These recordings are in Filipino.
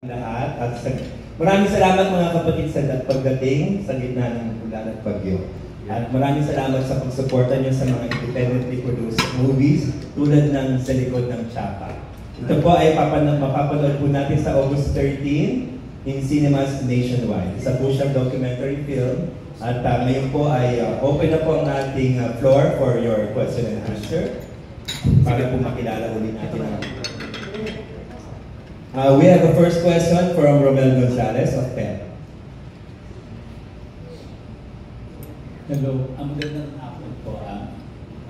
Lahat at maraming salamat mga kapatid sa pagdating sa gitna ng ulan at bagyo. At maraming salamat sa pagsuporta niyo sa mga independently produced movies tulad ng Sa Likod ng Tsaka. Ito po ay mapapanood po natin sa August 13 in cinemas nationwide. Isa po siyang documentary film at ngayon po ay open na po ang ating floor for your question and answer para po makilala ulit natin ang we have a first question from Romel Gonzalez of PEP. Hello, ang magandang hapon po.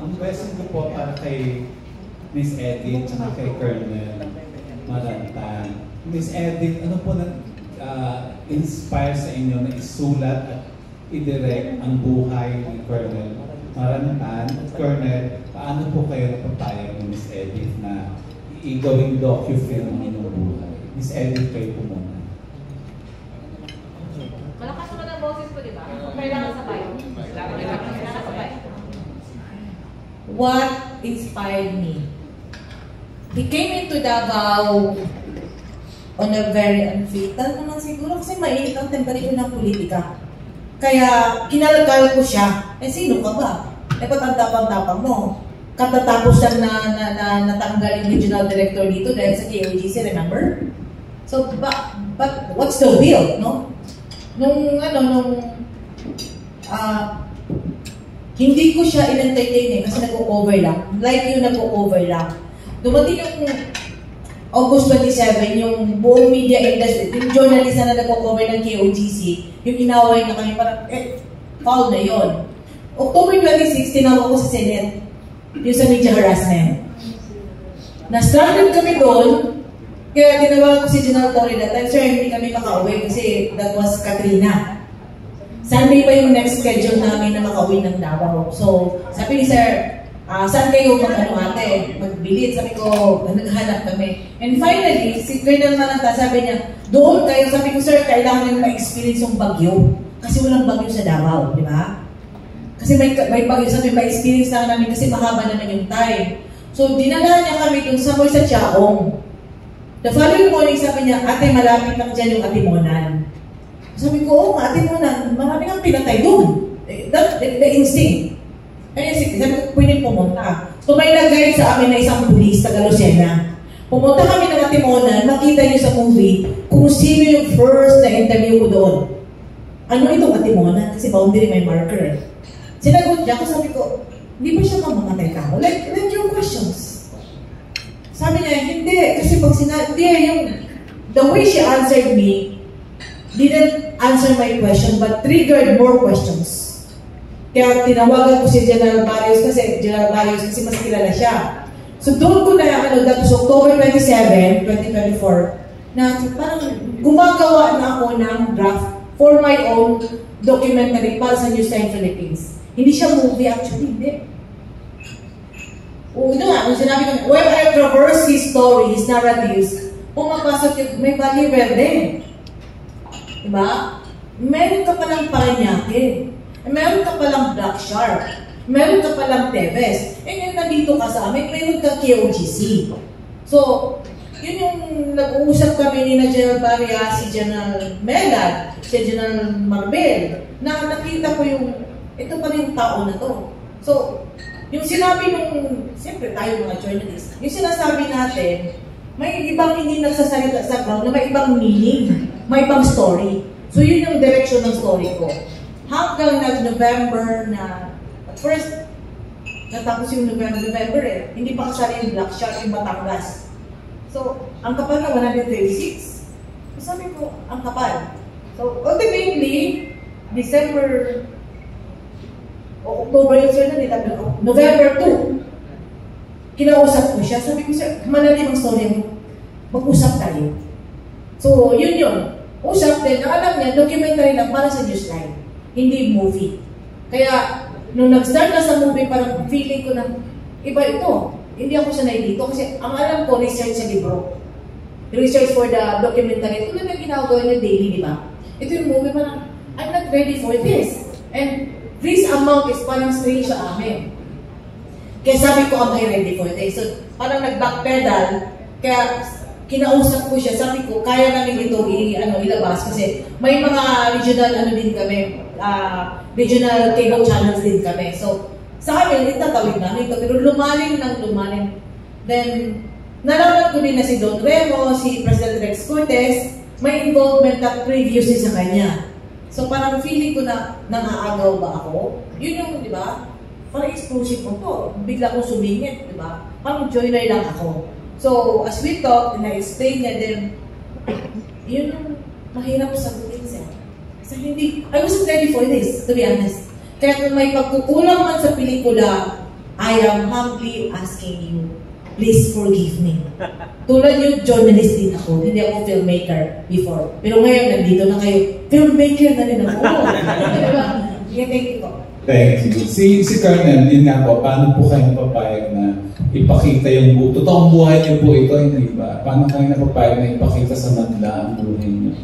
Ang question ko po para kay Miss Edith at kay Colonel Marantan. Miss Edith, ano po inspire sa inyo na isulat at i-direct ang buhay ni Colonel Marantan? At Colonel, paano po kayo napapayag ni Miss Edith na i-gawing docu-film ang inyong buhay? Miss Edith, kayo po muna. Malakas naman ang boses ko, di ba? Kailangan sabay. Kailangan sabay. What inspired me? He came into Davao on a very unfatal naman siguro kasi mainit ang temperature ng politika. Kaya kinalagkal ko siya, sino ka ba? Ba't ang tapang-tapang mo? Katatapos lang na natanggal yung regional director dito dahil sa KOGC, remember? So, but what's the will, no? Hindi ko siya in-entertain kasi nag-o-over lang. Like yung nag-o-over lang. Dumating yung August 27, yung buong media industry, yung journalist na nag-o-over ng KOGC, yung inaway na kami, parang, foul na yun. October 26, tinawag ko sa Senate. Yung sa media harassment. Na-stranded kami doon, kaya tinawag ko si General Torre that time, sir, hindi kami makauwi kasi that was Katrina. Sunday pa yung next schedule namin na makauwi ng Davao. So, sabi ni sir, saan kayo ate? Magbilit. Sabi ko, naghanap kami. And finally, si Colonel Maranta, sabi niya, doon kayo, sabi ko, sir, kailangan nyo ma-experience yung bagyo. Kasi walang bagyo sa Davao, di ba? Kasi may bagyo, sabi, may experience lang namin kasi mahaba naman yung time. So, dinala niya kami dun sa Chaong. The following morning, sabi niya, ate, malapit lang dyan yung Atimonan. Sabi ko, oo, Atimonan, marami ang pinatay dun. The instinct. Kaya sabi ko, pwede pumunta. So, may nag-guide sa amin na isang pulis, taga Lucena. Pumunta kami ng Atimonan, makita niyo sa movie kung sino yung first na interview ko doon. Ano itong Atimonan? Kasi boundary may marker. Sinagot niya ako, sabi ko, hindi ba siya mamamatay ka ako? Like your questions. Sabi niya, hindi. Kasi pag sinabi, the way she answered me, didn't answer my question, but triggered more questions. Kaya tinawagan ko si General Barrios kasi mas kilala siya. So doon ko na, that was October 27, 2024, na parang gumagawa na ako ng draft for my own documentary para sa Newstime Philippines. Hindi siya movie actually, hindi. Una nga, nung sinabi ko, when I traverse his stories, narratives, pumapasok yung may Valle Verde. Diba? Meron ka palang Parañaque. Meron ka palang Black Shark. Meron ka palang Tevez. Ngayon nandito ka sa amin, meron ka KOGC. So, yun yung nag-uusap kami ni General Barria, si General Melad, si General Marbel, na nakita ko yung ito pa rin yung tao na to. So, yung sinabi nung, siyempre tayo mga journalists, yung sinasabi natin, may ibang hindi nagsasalita sa ground na may ibang meaning, may ibang story. So, yun yung direction ng story ko. Hanggang nag-November na, at first, natapos yung November hindi pa kasali yung Black Shark, yung Batangas. So, ang kapal na 136. So, sabi ko, ang kapal. So, ultimately, December o October yung sir na nila, November 2, kinausap ko siya. Sabi ko, sir, malalim ang story mo. Mag-usap tayo. So, yun. Usap din, na alam niya, documentary lang para sa Newsline. Hindi movie. Kaya, nung nag-start na sa movie, parang feeling ko na, iba ito. Hindi ako sanay dito. Kasi, ang alam ko, research sa libro. Research for the documentary. Ito na ginagawa niya daily, di ba? Ito yung movie, parang, I'm not ready for this. And, this amount is parang strange sa amin. Kaya sabi ko, am I ready for this? So, parang nag-backpedal. Kaya, kinausap ko siya, sabi ko, kaya namin ito ilabas kasi may mga regional din kami, regional cable channels din kami. So, sa amin, itatawid namin ito. Pero lumalim. Then, nalaman ko din na si Don Remo, si President Rex Cortez, may involvement na previously sa kanya. So, parang feeling ko na nangaagaw ba ako? Yun yung, di ba? Parang explosive ko to. Bigla kong sumingit, di ba? Parang joiner lang ako. So, as we talk, na-explain niya din, yun yung mahirap sagutin siya. Kasi hindi, I wasn't ready for this, to be honest. Kaya kung may pagkukulang man sa pelikula, I am humbly asking you, please forgive me. Tulad yung journalist din ako, hindi ako filmmaker before. Pero ngayon, nandito na kayo, filmmaker na rin ako. Diba? Yeah, thank you po. Thank you. Si Colonel, yun nga po, paano po kayo napapayag na ipakita yung totoong buhay niyo po ito, hindi ba? Paano kayo napapayag na ipakita sa madla ang buhay niyo?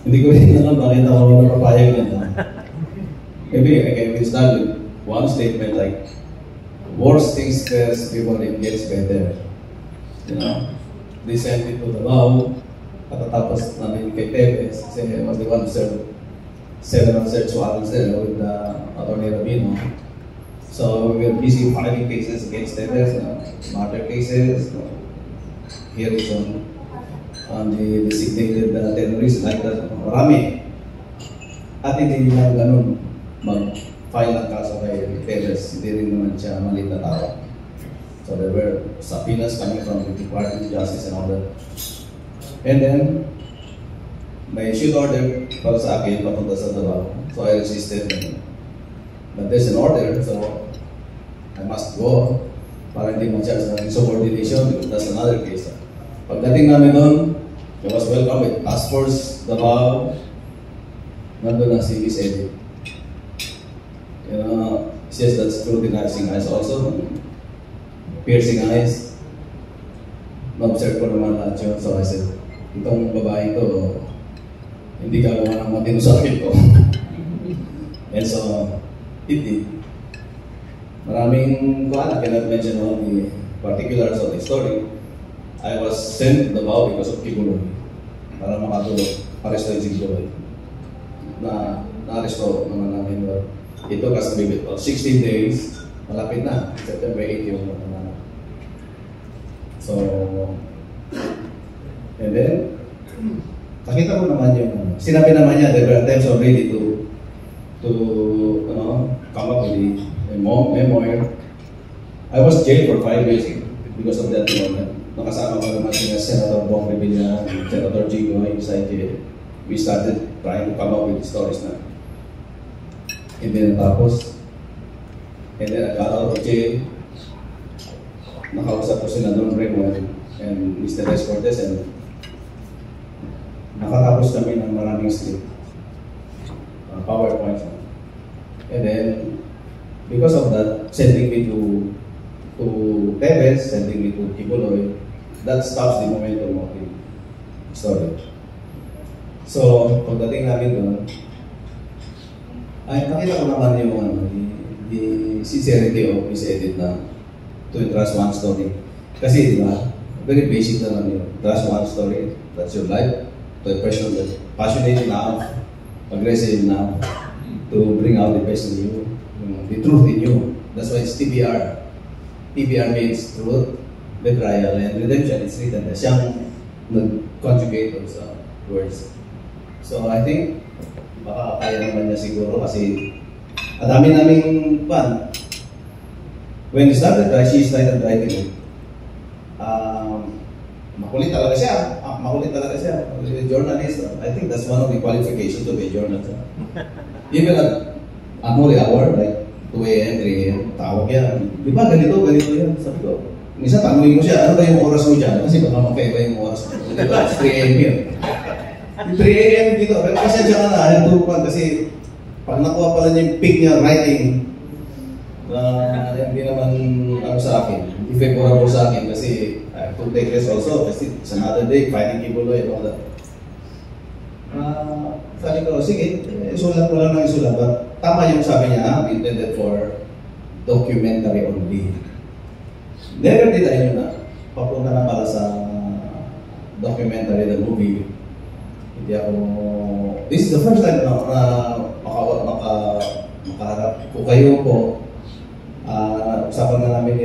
Hindi ko rin alam bakit ako napapayag na. Maybe I can start with one statement like, worst things first before it gets better. You know, they sent me to the law, katatapos namin kay Tevez, kasi I was the one who served several search warrants there with Attorney Rabino. So we were busy filing cases against Tevez, murder cases, hearings on the designated terrorists like that. Marami. At hindi lang ganun mag-file ng kaso kay Tevez. Hindi rin naman siya maliit na tao. So there were subpoenas coming from the Department of Justice and all that. And then, may shoot order para sa akin papunta sa Davao. So I resisted. But there's an order, so I must go para hindi ma-charge ng insubordination because that's another case. Pagdating namin doon, I was welcome with Task Force Davao. Nandun na si Miss Edith. You know, she has that scrutinizing eyes also. Piercing eyes. Na-observe ko naman lahat yun. So I said, itong babae ito, hindi gagawa ng matino sa akin ko. And so, it did. Maraming I cannot mention all the particulars of the story. I was sent to Davao because of Kibuloy. Para makatulog. Aresto yung si Kibuloy. Na-aresto naman namin. It took us maybe 16 days. Malapit na. September 8 yung naman. So, and then, nakita ko naman yung, sinabi naman niya, there were attempts already to come up with a memoir. I was jailed for 5 years because of that moment. Nakasama ko naman sila Senator Bong Revilla, Senator Jigo, inside jail. We started trying to come up with stories na. And then tapos, and then I got out of jail. Nakausap ko sila Don Remo and Mr. Rex Cortez and nakatapos kami ng maraming script, PowerPoint. And then, because of that, sending me to Tevez, sending me to Kibuloy, that stops the momentum of the story. So, pagdating namin doon, ay nakita ko naman yung the sincerity of Miss Edith na to entrust one story. Kasi, di ba, very basic naman yun. Trust one story, that's your life. To a person that's passionate enough, aggressive enough to bring out the best in you, the truth in you. That's why it's TBR. TBR means truth, betrayal, and redemption. It's written there. Siyang nag-conjugate those words. So I think, baka kaya naman niya siguro kasi ang dami naming fan. When he started, she started writing. Makulit talaga siya. Makulit talaga siya. Journalist, I think that's one of the qualifications to be a journalist. Even at holy hour, like 2 a.m., 3 a.m., tawag yan. Di ba, ganito yan. Sabi ko, minsan tanongin mo siya, ano ba yung oras mo dyan? Kasi baka magkaiba yung oras mo. Di ba, 3 a.m. yun. 3 a.m. dito, pero kasi siya ka na, turupan kasi pag nakuha pala niya yung pick niya writing, hindi naman sa akin, hindi favorable sa akin kasi I have to take rest also kasi it's another day fighting Kibuloy and all that. Sabi ko, sige, isulat ko lang ng isulat. But tama yung sabi niya, intended for documentary only. Never did I know na papunta na pala sa documentary, the movie. Hindi ako... This is the first time na makaharap ko kayo po. Usapan na namin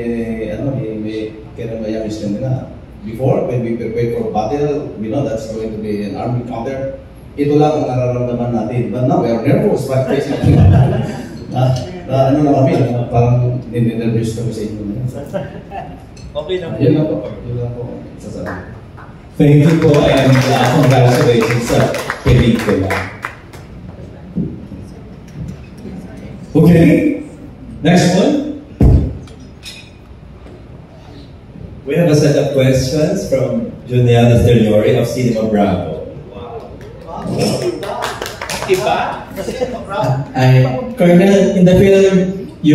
ni Karen Mayamis na. Before, when we prepared for battle, we know that's going to be an army encounter. Ito lang ang nararamdaman natin. But now, we are nervous, but facing ano na kami, parang nininervous kami sa inyo. Okay na po. Yun lang po. Yun lang po. Sasabi. Thank you po and congratulations sa pelikula. Okay, next one. We have a set of questions from Juniel Esteriori of Cinema Bravo. Colonel, in the film, we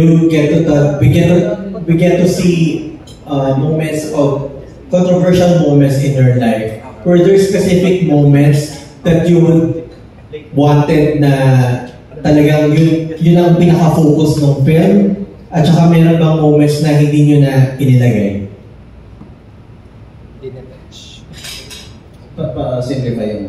get to see moments of controversial moments in your life. Were there specific moments that you wanted na talagang yun ang pinaka-focus ng film? At saka meron bang moments na hindi nyo na inilagay? Simplify yung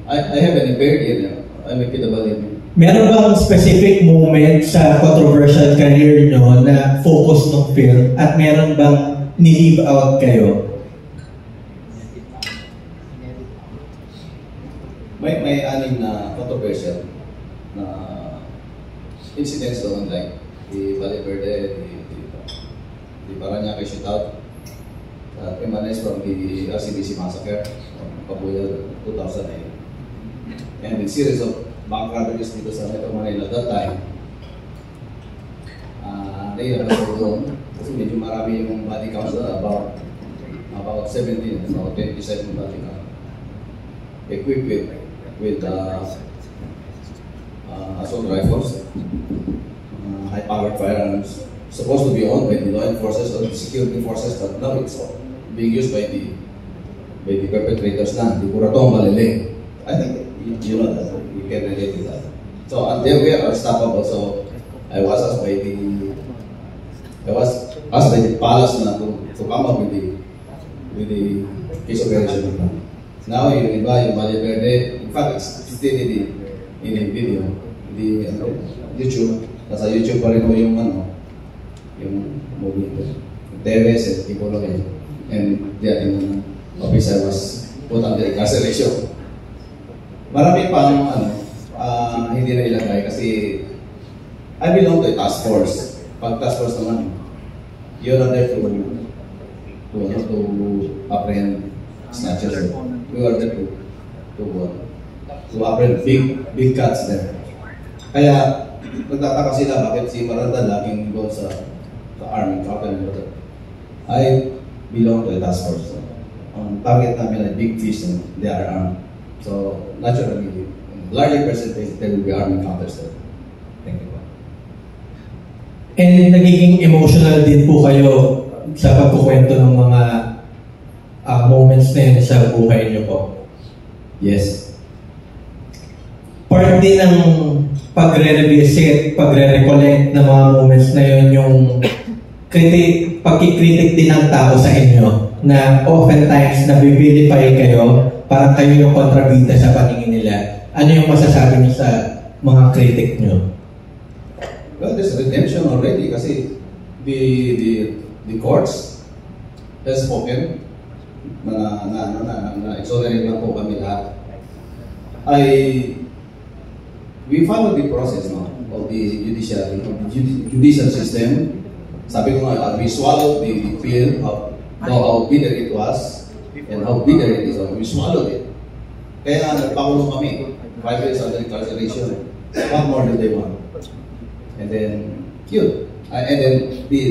I have an impaired ear. I'm a PWD. Meron bang specific moment sa controversial career nyo na focus ng film at meron bang ni-leave out kayo? May anim na controversial na incidents doon, like the Valle Verde, the Parañaque shootout, that emanates from the RCBC massacre from Pabuya 2008. And the series of bank robberies dito sa Metro Manila that time, nahirap na po doon kasi medyo marami yung body counts na about 17, about 27 body count. Equipped with assault rifles, high-powered firearms, supposed to be owned by the law enforcers or the security forces, but now it's being used by the perpetrators na, the Curatong Malele. I think you know that, you can relate to that. So there we are unstoppable. So I was asked by the palace na to come up with the case operation plan. Now yung iba, yung Valle Verde, in fact it's still in the video, the YouTube. Nasa YouTube pa rin po yung movie. Teves, Tipolo, and the officer was put under incarceration. Marami pang hindi na ilagay kasi I belong to a task force. Pag task force naman, you're not there to apprehend snatchers. We are there to apprehend big cuts there. Kaya nagtataka sila bakit si Maranda laging involved sa army, captain. I belong to a task force. Ang target namin ay big fish and they are armed. So naturally, larger percentage there will be army encounters there. Thank you. And nagiging emotional din po kayo sa pagkukwento ng mga moments na yun sa buhay niyo po? Yes. Part din ng pagre-revisit, pagre-recollect ng mga moments na yun yung pagkikritik din ng tao sa inyo na oftentimes nabibilify kayo, parang kayo yung kontrabida sa paningin nila. Ano yung masasabi niyo sa mga kritik niyo? Well, there's redemption already kasi the courts has spoken na exonerate na po kami lahat. We follow the process of the judicial system. Sabi ko nga, we swallowed the pill of how bitter it was and how bitter it is. We swallowed it. Kaya nagpakulong kami. 5 years under incarceration. What more do they want? And then killed. And then the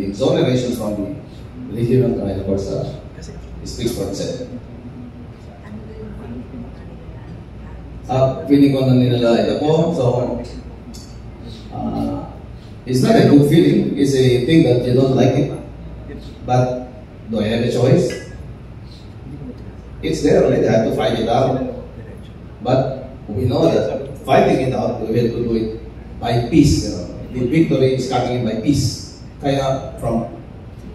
exonerations from the regional trial courts speaks for itself. Feeling ko na nilalait ako, so it's not a good feeling. It's a thing that you don't like it. But do I have a choice? It's there already. I have to fight it out. But we know that fighting it out, we have to do it by peace. The victory is coming in by peace. Kaya from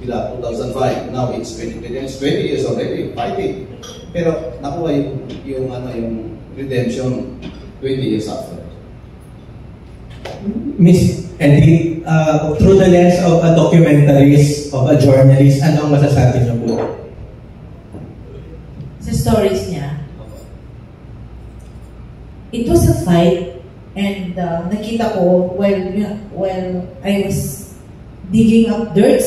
Bila 2005, now it's 2020, it's 20 years already, fighting. Pero nakuha yung redemption 20 years after. Miss Eddie, through the lens of a documentarist, of a journalist, anong masasabi niyo po? Sa stories niya, it was a fight, and nakita ko while I was digging up dirt,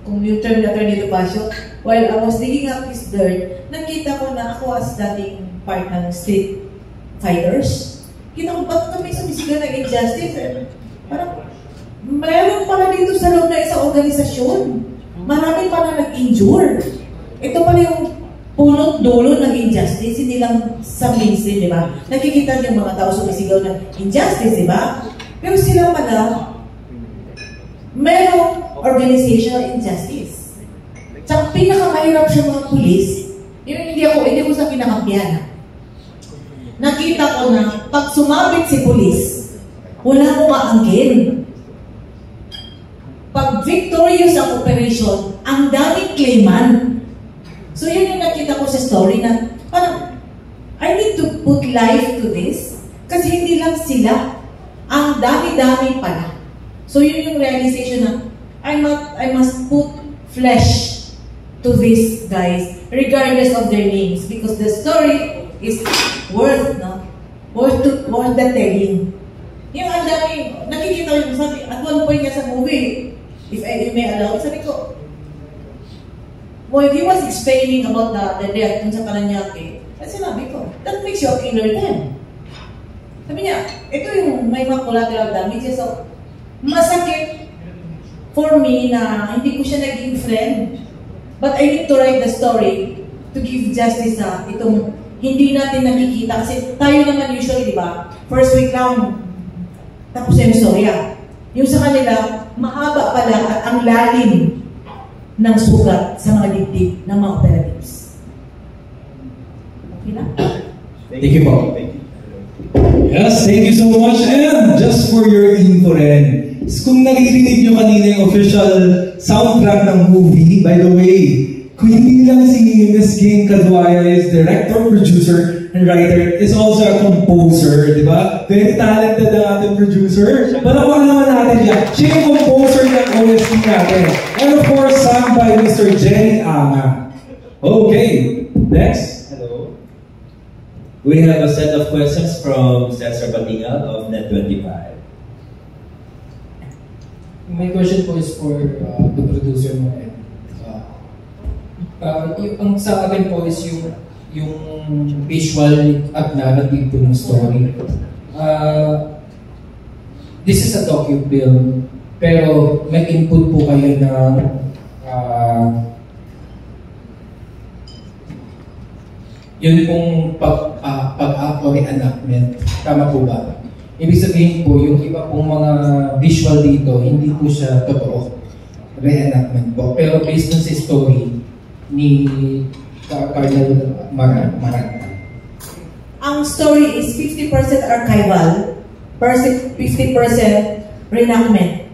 kung yung term na Attorney Topacio, while I was digging up his dirt, nakita ko na ako as dating part ng street fighters. Kita ko, ba't kami sumisigaw ng injustice? Parang, mayroon pala dito sa loob na isang organisasyon. Marami pala nag-injure. Ito pala yung punot dulo ng injustice, hindi lang sa mainstream, di ba? Nakikita niyo mga tao sumisigaw ng injustice, di ba? Pero sila pala, mayroong organizational injustice. Sa pinakamahirap sa mga pulis, hindi ko sa pinakampiyan. Nakita ko na pag sumabit si pulis, wala umaangkin. Pag victorious ang operation, ang daming claimant. So yun yung nakita ko sa story na parang, I need to put life to this kasi hindi lang sila, ang dami-dami pala. So yun yung realization na I must put flesh to these guys regardless of their names because the story is worth the telling. Yung ang dami, nakikita yung sabi, at one point nga sa movie, if I may allow, sabi ko, while he was explaining about the death dun sa Paranaque, sinabi ko, that makes you a killer then. Sabi niya, ito yung may mga collateral damages. So, masakit for me na hindi ko siya naging friend. But I need to write the story to give justice sa itong hindi natin nakikita. Kasi tayo naman usually, di ba? First week lang, tapos yung storya. Yung sa kanila, mahaba pala at ang lalim ng sugat sa mga dibdib ng mga operatives. Okay na? Thank you po. Yes, thank you so much. And just for your info rin, kung naririnig nyo kanina yung official soundtrack ng movie, by the way, kung hindi lang si Ms. Ging Caduaya is director, producer, and writer, is also a composer, di ba? Very talented ang ating producer. Panakuha naman natin yan. Siya yung composer ng OST natin. And of course, sung by Mr. Jenny Anga. Okay, next. Hello. We have a set of questions from Cesar Batinga of Net25. My question po is for the producer mo. Ang sa akin po is yung visual at narrative po ng story. This is a docu-film, pero may input po kayo ng yun pong pag-up or reenactment. Tama po ba? Ibig sabihin po, yung iba pong mga visual dito, hindi po siya totoo. Reenactment po. Pero based on sa story ni Cardinal Maranta. Ang story is 50% archival, 50% reenactment.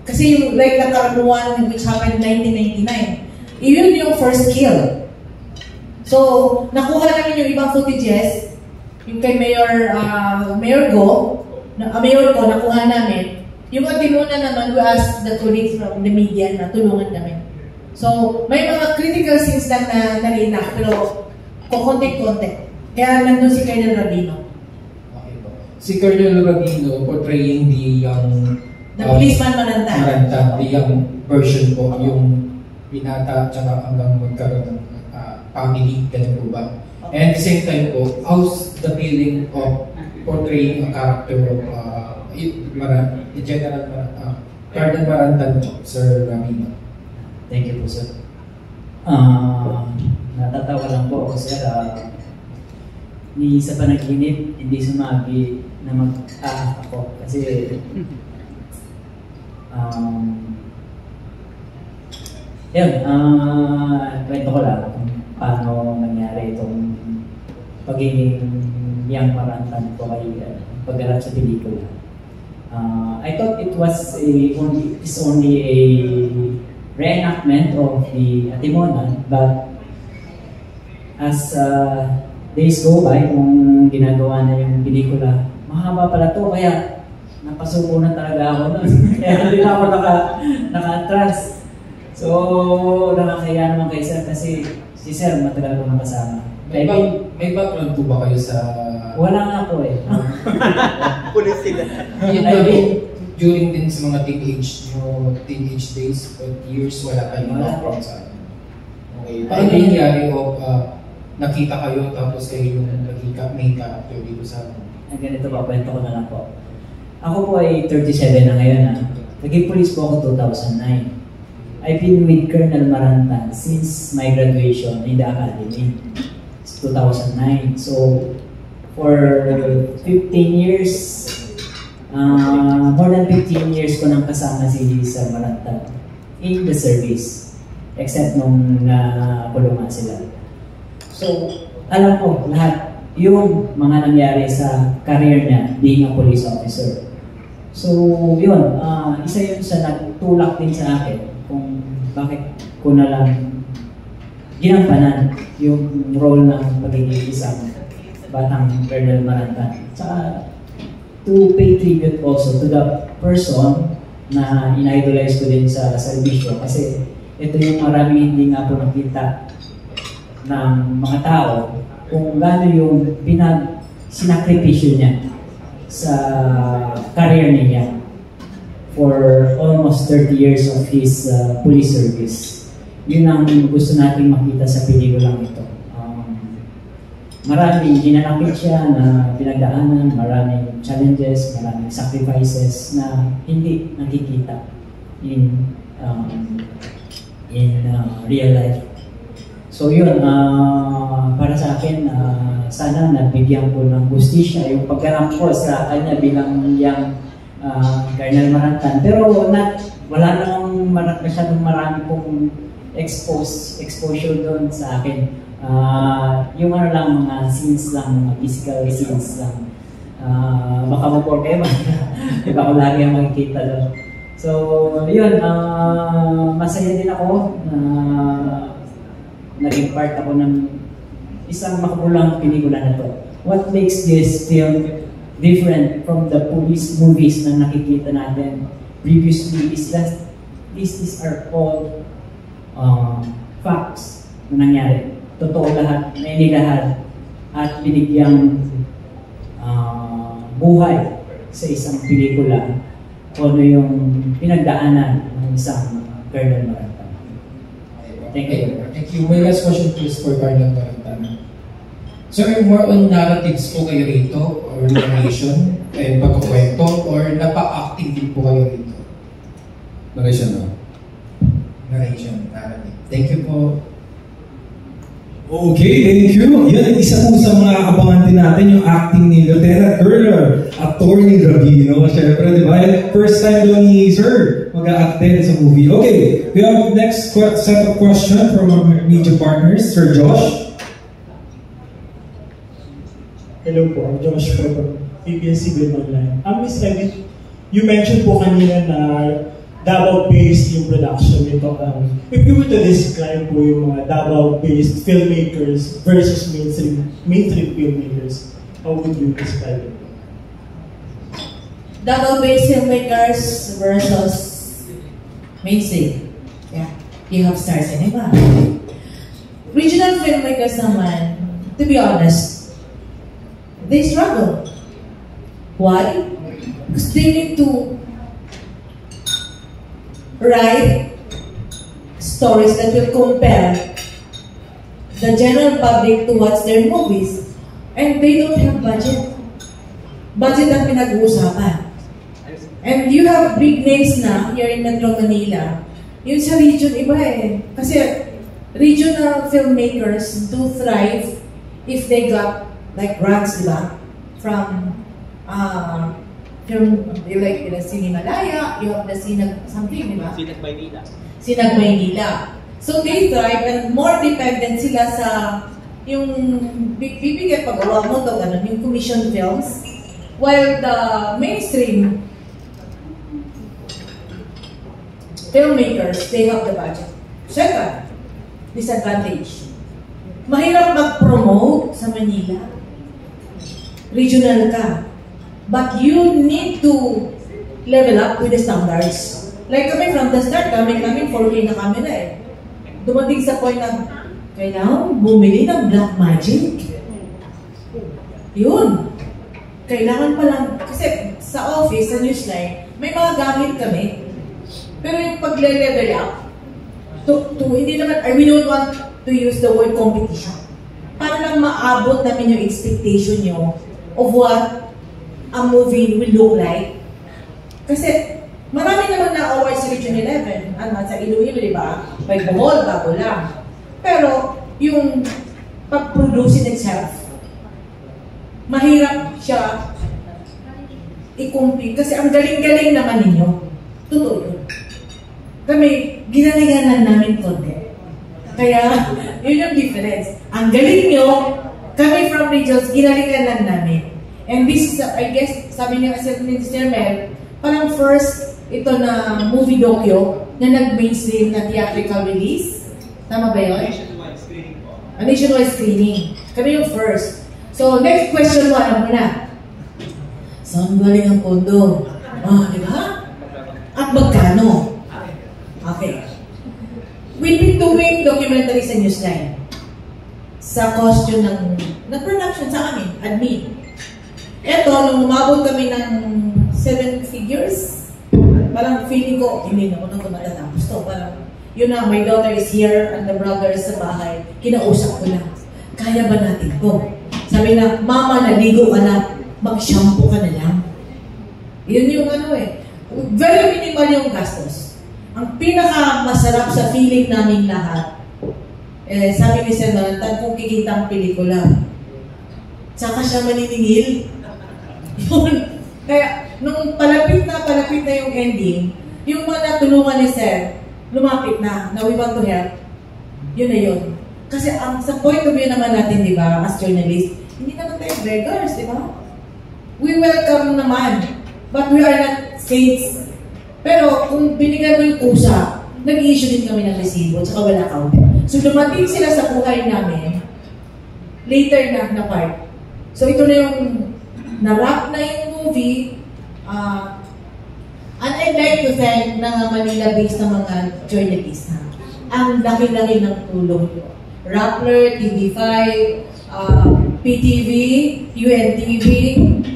Kasi yung like the Karamuan which happened in 1999, yun yung first kill. So, nakuha namin yung ibang footages, yung kay Mayor Go, nakuha namin. Yung Atimuna naman, we asked the colleagues from the media na tulungan kami. So, may mga critical scenes lang na narinak, pero kukontek-kontek. Kaya nandun si Colonel Rabino. Okay po. Si Colonel Rabino portraying the young policeman Maranta. Maranta, the young version po, yung binata tsaka hanggang magkaroon ng family, ganun po ba? And at the same time po, how's the feeling of portraying a character of the General Cardinal Maranta, Sir Rabino? Thank you po, sir. Natatawa lang po ako, sir. Ni sa panaginip, hindi sumabi na ako. Kasi, kwento ko lang kung paano nangyari itong pagiging young Marantan ko kay paggarap sa pelikula. I thought it was only a reenactment of the Atimonan, but as days go by, kung ginagawa na yung pelikula, mahaba pala to, kaya napasuko na talaga ako nun. Kaya hindi na ako naka-atras. So, nakakaya naman kay Sir kasi si Sir matagal ko nakasama. May background po ba kayo sa... Wala nga po eh. Pulis sila. Yun during din sa mga teenage days or years, wala kayong background sa akin. Okay. Paano nangyari o nakita kayo tapos kayo yung naging main character dito sa... Ganito pa, kwento ko na lang po. Ako po ay 37 na ngayon. Naging police po ako 2009. I've been with Colonel Marantan since my graduation in the academy. It's 2009. So, for 15 years, more than 15 years ko nang kasama si Sir Marantan in the service. Except nung nakulungan sila. So, alam ko lahat yung mga nangyari sa career niya being a police officer. So, yun, isa yun sa nagtulak din sa akin kung bakit ko na lang ginampanan yung role ng pagiging isang batang Colonel Marantan. Saka, to pay tribute also to the person na in-idolize ko din sa servisyo kasi ito yung maraming hindi nga po nakita ng mga tao kung gaano yung sinakripisyo niya sa career niya for almost 30 years of his police service. Yun ang gusto nating makita sa pelikulang ito. Maraming ginanakit siya na pinagdaanan, maraming challenges, maraming sacrifices na hindi nakikita in real life. So yun, para sa akin, sana nabigyan ko ng justisya yung pagkaramp ko sa kanya bilang young Colonel Marantan. Pero wala namang masyadong marami pong exposure doon sa akin. Yung ano lang, mga scenes lang, mga physical scenes lang. Baka mag-forever, diba ko lagi ang makikita doon. So, yun, masaya din ako na naging part ako ng isang makapulang pelikula na to. What makes this film different from the police movies na nakikita natin previously is that these are all facts na nangyari. Totoo lahat, nainilahad at binigyang buhay sa isang pelikula kung ano yung pinagdaanan ng isang Colonel Marantan. Thank you. Thank you. My last question please for Colonel Marantan. So, more on narratives po kayo rito or narration and pagkukwento or napa-acting din po kayo rito? Narration na. Narration, narrative. Thank you po. Okay, thank you. Yan, isa po sa mga abangan din natin yung acting ni Lieutenant Colonel Attorney Rabino. Siyempre, di ba? First time doon ni Sir mag-a-act din sa movie. Okay, we have next set of questions from our media partners. Sir Josh. Hello po, I'm Josh from PBS-CBN Online. Miss Edith, you mentioned po kanina na Davao-based yung production nito. If you were to describe po yung mga Davao-based filmmakers versus mainstream filmmakers, how would you describe it? Davao-based filmmakers versus mainstream. Yeah. You have Star Cinema. Regional filmmakers naman, to be honest, they struggle. Why? Because they need to write stories that will compel the general public to watch their movies. And they don't have budget. Budget ang pinag-uusapan. And you have big names na here in Metro Manila. Yun sa region, iba eh. Kasi regional filmmakers do thrive if they got like grants, di ba? From film, like the Sinimalaya, you have the something, di ba? Sinag Maynila. Sinag Maynila. So they thrive and more dependent sila sa yung bibigyan paggawa mo to, ganun, yung commission films. While the mainstream filmmakers, they have the budget. Second, disadvantage. Mahirap mag-promote sa Manila. Regional ka. But you need to level up with the standards. Like kami from the start, kami 4K na camera eh. Dumating sa point na kailangan bumili ng Blackmagic. Yun. Kailangan pa lang, kasi sa office, sa Newsline, may mga gamit kami. Pero yung pag-level up, hindi naman, we don't want to use the word competition. Para lang maabot namin yung expectation nyo of what a movie will look like. Kasi marami naman na awards sa Region 11, sa Iloilo, di ba? May Bohol, bago lang. Pero yung pag-produce in itself, mahirap siya i-compete. Kasi ang galing-galing naman ninyo. Totoo yun. Kami, ginalingan lang namin konti. Kaya, yun yung difference. Ang galing nyo, kami from regions, ginalingan lang namin. And this is, I guess, sabi niya kasi ni Mr. Mel, parang first, ito na movie docu na nag-mainstream na theatrical release. Tama ba yun? Nationwide screening po. Nationwide screening. Kami yung first. So, next question mo, alam mo na. Saan galing ang pondo? Di ba? At magkano? Okay. We've been doing documentary sa Newsline. Sa cost yun ng production sa amin, admin. Eto, nung umabot kami ng 7 figures, parang feeling ko, hindi na ako nang matatapos to. Parang, yun na, my daughter is here and the brother is sa bahay. Kinausap ko na, kaya ba natin to? Sabi na, mama, naligo ka na, mag-shampoo ka na lang. Yun yung very minimal yung gastos. Ang pinaka-masarap sa feeling namin lahat, sabi ni Sir Valentan, kung kikita ang pelikula, saka siya maniningil. Yun. Kaya, nung palapit na yung ending, yung mga natulungan ni Sir, lumapit na we want to help. Yun na yun. Kasi sa point of view naman natin, di ba, as journalists, hindi naman tayo beggars, di ba? We welcome naman, but we are not saints. Pero kung binigyan mo yung kusa, nag-i-issue din kami ng resibo, tsaka wala count. So dumating sila sa buhay namin, later na part. So ito na yung na-wrap na yung movie, and I'd like to thank ng Manila-based na mga journalists. Ang laki-laki ng tulong nyo. Rappler, TV5, PTV, UNTV,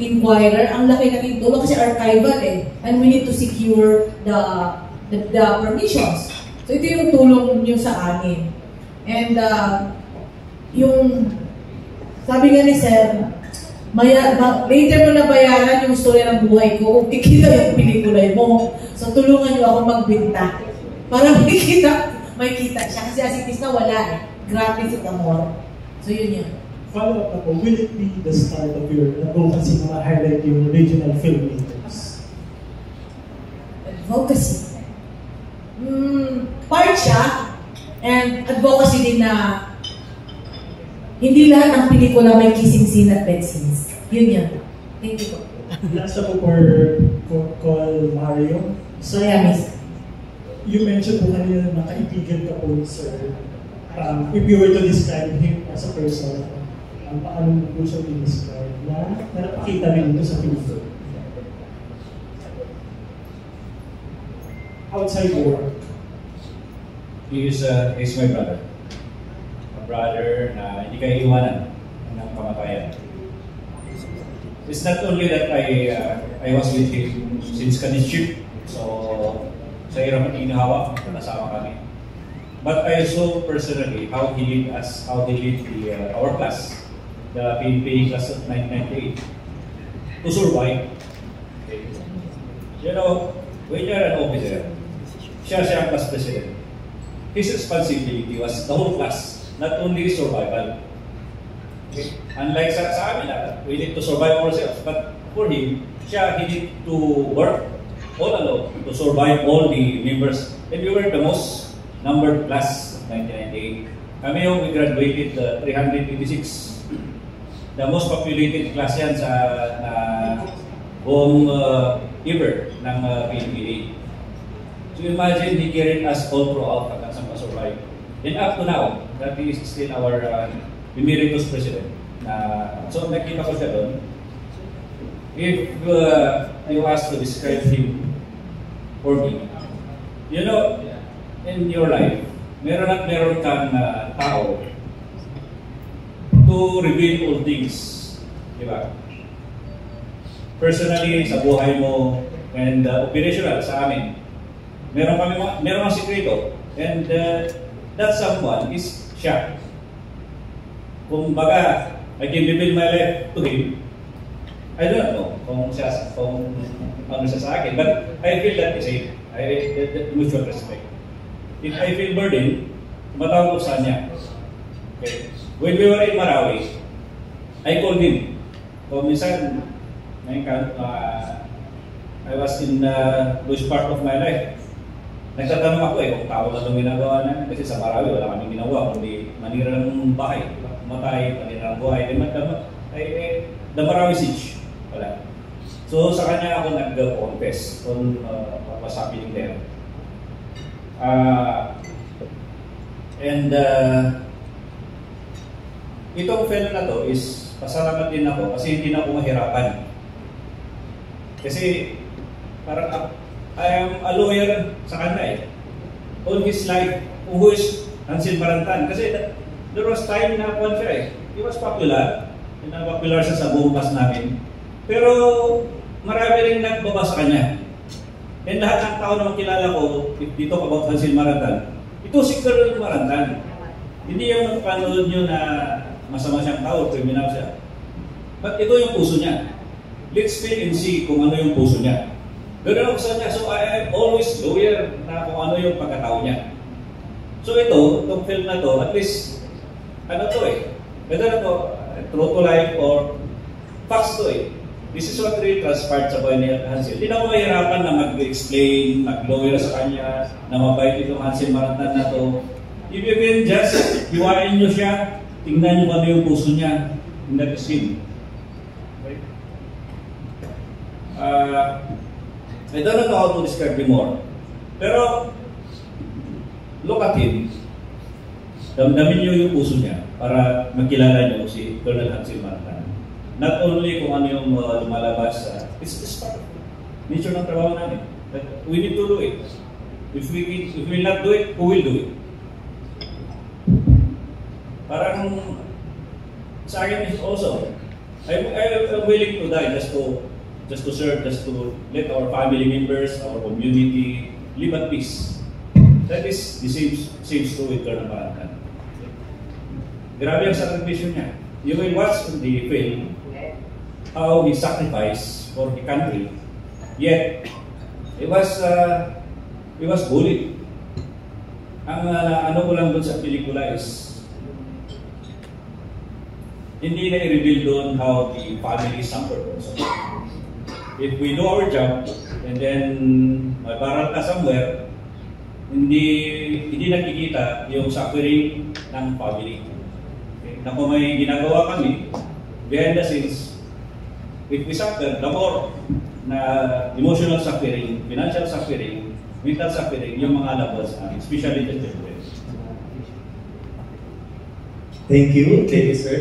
Inquirer, ang laki-laki tulong kasi archival and we need to secure the permissions. So ito yung tulong nyo sa amin. And yung sabi nga ni Sir, later mo na bayaran yung story ng buhay ko kung kikita yung pelikula mo. So tulungan nyo ako magbinta para may kita siya. Kasi as it is na wala gratis at amor. So yun yun. Follow up ako, will it be the start of your advocacy na ma-highlight yung regional filmmakers? Advocacy? Part siya, and advocacy din na hindi lahat ng pelikula may kissing scene at bed scenes. Yun yan. Thank you po. Last ako for call Mario. So, yeah, miss. You mentioned po kanina na kaibigan ka po, sir. If you were to describe him as a person, paano mo po siya i-describe na napakita rin ito sa pelikula? Outside work. He's my brother. A brother na hindi kayo iwanan ng kamatayan. It's not only that I was with him since kaniship, so sa hirap at inahawa, kasama kami. But I saw personally how he led us, how he led our class, the PNP class of 1998, to survive. Okay. You know, when you're an officer, siya ang class president. His responsibility was the whole class, not only survival. Okay. Unlike sa amin, we need to survive ourselves. But for him, he need to work all alone to survive all the members. And we were the most numbered class of 1998. Kami yung we graduated 386. The most populated class yan sa buong ever ng PNPA. So imagine he carried us all throughout hanggang sa ma-survive. And up to now, that is still our emeritus president. So nakita ko siya doon. If you ask to describe him for me, you know, in your life, meron at meron kang tao to reveal all things. Diba? Personally, sa buhay mo, and operational sa amin, meron kang sikreto. And that someone is siya. Kung baga, I can reveal my life to him, I don't know kung ano siya sa akin, but I feel that the same. That mutual respect. If I feel burdened, tumatawag ko sa kanya. Okay. When we were in Marawi, I called him. So minsan, I was in those part of my life. Nagtatanong ako kung tao lang ang ginagawa namin. Kasi sa Marawi, wala kaming ginawa, kundi manira ng bahay. Matay, manira ng buhay. The Marawi siege. Wala. So sa kanya ako nag-confess on what was happening there. Itong film na to is pasalamat din ako kasi hindi na ako mahirapan. Kasi parang I am a lawyer sa kanya eh. On his life, who is Hansel Marantan. Kasi there was time na ako siya eh. He was popular. Popular siya sa buong cast namin. Pero marami rin nagbaba sa kanya. And lahat ng tao na makilala ko, dito about Hansel Marantan, ito si Colonel Marantan. Hindi yung napanood nyo na masama siyang tao, criminal siya. But ito yung puso niya. Let's feel and see kung ano yung puso niya. Ganun ako sa niya. So I am always lawyer na kung ano yung pagkatao niya. So itong film na to, at least, ano to eh, ito na to, true to life or facts to eh. This is what really transpired sa buhay ni Hansel. Hindi na ako mahirapan na mag-explain, mag-lawyer sa kanya, na mabait itong Hansel Marantan na to. If you can just iwain nyo siya, tingnan nyo ano yung puso niya in that scene. Okay? I don't know how to describe him more. Pero, look at him. Damdamin nyo yung puso niya para makilala nyo si Colonel Hansel Marantan. Not only kung ano yung lumalabas, it's part of nature ng trabaho namin. But we need to do it. If we will not do it, who will do it? Parang sa akin is also, I'm willing to die just to serve, just to let our family members, our community live at peace. That is the same story with Colonel Marantan. Grabe ang sakripisyo niya. You will watch the film how he sacrificed for the country. Yet, he was bullied. Ang ano ko lang doon sa pelikula is hindi na i-reveal doon how the family suffered also. If we do our job and then may baral ka somewhere, hindi nakikita yung suffering ng family. Okay? Na kung may ginagawa kami, behind the scenes, if we suffer, the more na emotional suffering, financial suffering, mental suffering, yung mga labas namin, especially the children. Thank you, sir.